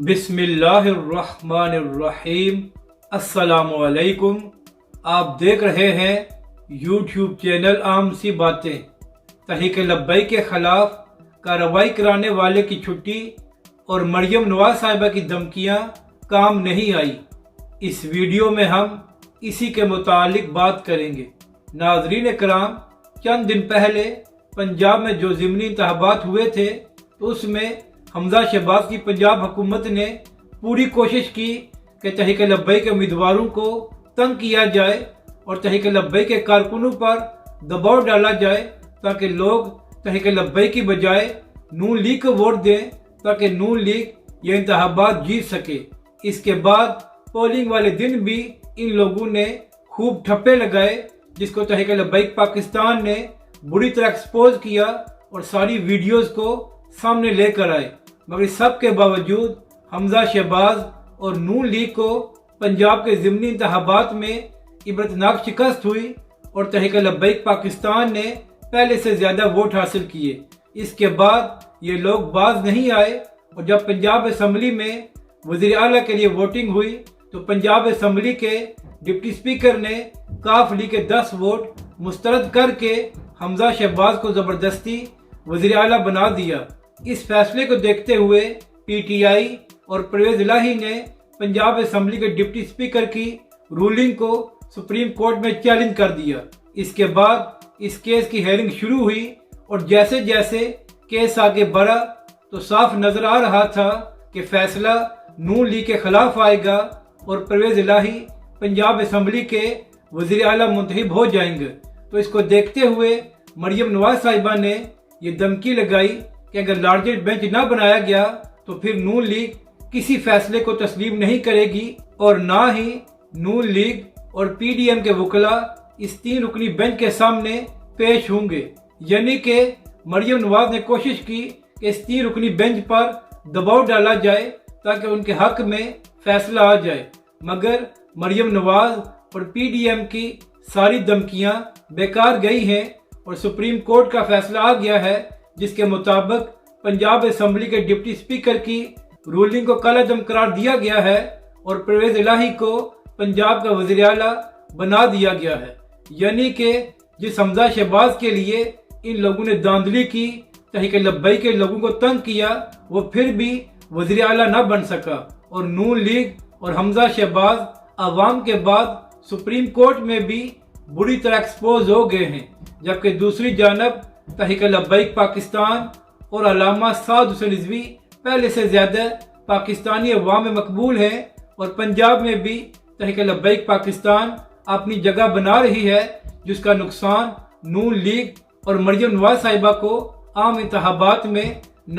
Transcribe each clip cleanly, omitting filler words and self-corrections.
بسم اللہ الرحمن الرحیم۔ السلام علیکم۔ آپ دیکھ رہے ہیں یوٹیوب چینل عام سی باتیں۔ تحریک لبیک کے خلاف کارروائی کرانے والے کی چھٹی اور مریم نواز صاحبہ کی دھمکیاں کام نہیں آئی۔ اس ویڈیو میں ہم اسی کے متعلق بات کریں گے۔ ناظرین کرام، چند دن پہلے پنجاب میں جو ضمنی انتخابات ہوئے تھے تو اس میں حمزہ شہباز کی پنجاب حکومت نے پوری کوشش کی کہ تحریک لبیک کے امیدواروں کو تنگ کیا جائے اور تحریک لبیک کے کارکنوں پر دباؤ ڈالا جائے تاکہ لوگ تحریک لبیک کی بجائے نون لیگ کو ووٹ دیں تاکہ نون لیگ یہ انتخابات جیت سکے۔ اس کے بعد پولنگ والے دن بھی ان لوگوں نے خوب ٹھپے لگائے، جس کو تحریک لبیک پاکستان نے بری طرح ایکسپوز کیا اور ساری ویڈیوز کو سامنے لے کر آئے۔ مگر سب کے باوجود حمزہ شہباز اور نون لیگ کو پنجاب کے ضمنی انتخابات میں عبرتناک شکست ہوئی اور تحریک لبیک پاکستان نے پہلے سے زیادہ ووٹ حاصل کیے۔ اس کے بعد یہ لوگ باز نہیں آئے اور جب پنجاب اسمبلی میں وزیر اعلیٰ کے لیے ووٹنگ ہوئی تو پنجاب اسمبلی کے ڈپٹی اسپیکر نے کاف لیگ کے 10 ووٹ مسترد کر کے حمزہ شہباز کو زبردستی وزیر اعلیٰ بنا دیا۔ اس فیصلے کو دیکھتے ہوئے پی ٹی آئی اور پرویز الہی نے پنجاب اسمبلی کے ڈپٹی اسپیکر کی رولنگ کو سپریم کورٹ میں چیلنج کر دیا۔ اس کے بعد اس کیس کی ہیئرنگ شروع ہوئی اور جیسے جیسے کیس آگے بڑھا تو صاف نظر آ رہا تھا کہ فیصلہ نون لیگ کے خلاف آئے گا اور پرویز الہی پنجاب اسمبلی کے وزیر اعلیٰ منتخب ہو جائیں گے۔ تو اس کو دیکھتے ہوئے مریم نواز صاحبہ نے یہ دھمکی لگائی کہ اگر لارجسٹ بینچ نہ بنایا گیا تو پھر نون لیگ کسی فیصلے کو تسلیم نہیں کرے گی اور نہ ہی نون لیگ اور پی ڈی ایم کے وکلاء اس 3 رکنی بینچ کے سامنے پیش ہوں گے۔ یعنی کہ مریم نواز نے کوشش کی کہ اس 3 رکنی بینچ پر دباؤ ڈالا جائے تاکہ ان کے حق میں فیصلہ آ جائے، مگر مریم نواز اور پی ڈی ایم کی ساری دھمکیاں بیکار گئی ہیں اور سپریم کورٹ کا فیصلہ آ گیا ہے، جس کے مطابق پنجاب اسمبلی کے ڈپٹی اسپیکر کی رولنگ کو کالعدم قرار دیا گیا ہے اور پرویز الہی کو پنجاب کا وزیر اعلیٰ بنا دیا گیا ہے۔ یعنی کہ جس حمزہ شہباز کے لیے ان لوگوں نے دھاندلی کی، تحریک لبیک کے لوگوں کو تنگ کیا، وہ پھر بھی وزیر اعلیٰ نہ بن سکا اور نون لیگ اور حمزہ شہباز عوام کے بعد سپریم کورٹ میں بھی بری طرح ایکسپوز ہو گئے ہیں، جبکہ دوسری جانب تحریک لبیک پاکستان اور علامہ سعد حسین رضوی پہلے سے زیادہ پاکستانی عوام میں مقبول ہیں اور پنجاب میں بھی تحریک لبیک پاکستان اپنی جگہ بنا رہی ہے، جس کا نقصان نون لیگ اور مریم نواز صاحبہ کو عام انتخابات میں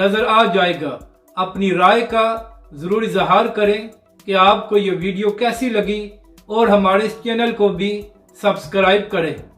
نظر آ جائے گا۔ اپنی رائے کا ضرور اظہار کریں کہ آپ کو یہ ویڈیو کیسی لگی اور ہمارے اس چینل کو بھی سبسکرائب کریں۔